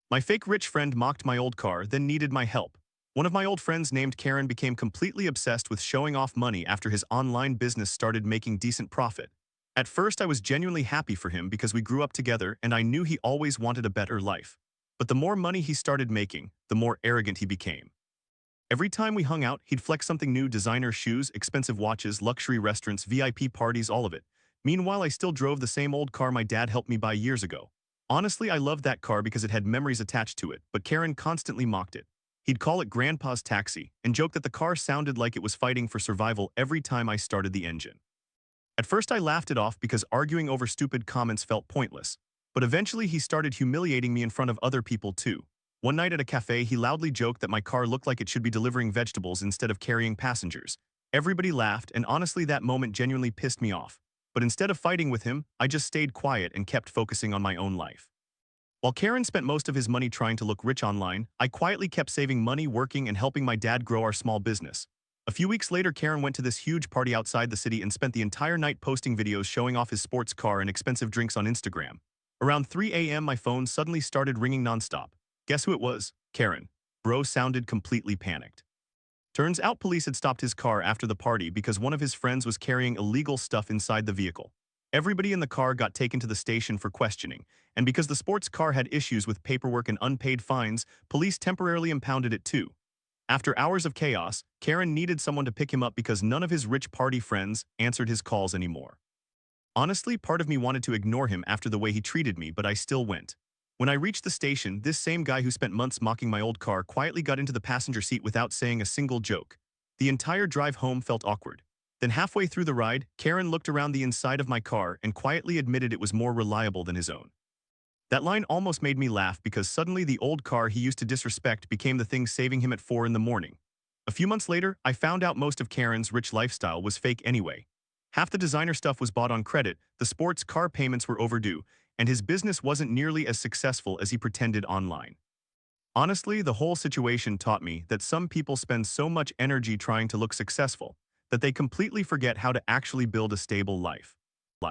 My fake rich friend mocked my old car, then needed my help. One of my old friends named Karen became completely obsessed with showing off money after his online business started making decent profit. At first, I was genuinely happy for him because we grew up together and I knew he always wanted a better life. But the more money he started making, the more arrogant he became. Every time we hung out, he'd flex something new: designer shoes, expensive watches, luxury restaurants, VIP parties, all of it. Meanwhile, I still drove the same old car my dad helped me buy years ago. Honestly, I loved that car because it had memories attached to it, but Karen constantly mocked it. He'd call it Grandpa's taxi and joke that the car sounded like it was fighting for survival every time I started the engine. At first, I laughed it off because arguing over stupid comments felt pointless. But eventually, he started humiliating me in front of other people too. One night at a cafe, he loudly joked that my car looked like it should be delivering vegetables instead of carrying passengers. Everybody laughed, and honestly, that moment genuinely pissed me off. But instead of fighting with him, I just stayed quiet and kept focusing on my own life. While Karen spent most of his money trying to look rich online, I quietly kept saving money, working, and helping my dad grow our small business. A few weeks later, Karen went to this huge party outside the city and spent the entire night posting videos showing off his sports car and expensive drinks on Instagram. Around 3 a.m., my phone suddenly started ringing nonstop. Guess who it was? Karen. Bro sounded completely panicked. Turns out police had stopped his car after the party because one of his friends was carrying illegal stuff inside the vehicle. Everybody in the car got taken to the station for questioning, and because the sports car had issues with paperwork and unpaid fines, police temporarily impounded it too. After hours of chaos, Karen needed someone to pick him up because none of his rich party friends answered his calls anymore. Honestly, part of me wanted to ignore him after the way he treated me, but I still went. When I reached the station, this same guy who spent months mocking my old car quietly got into the passenger seat without saying a single joke. The entire drive home felt awkward. Then halfway through the ride, Karen looked around the inside of my car and quietly admitted it was more reliable than his own. That line almost made me laugh because suddenly the old car he used to disrespect became the thing saving him at 4 in the morning. A few months later, I found out most of Karen's rich lifestyle was fake anyway. Half the designer stuff was bought on credit, the sports car payments were overdue, and his business wasn't nearly as successful as he pretended online. Honestly, the whole situation taught me that some people spend so much energy trying to look successful that they completely forget how to actually build a stable life.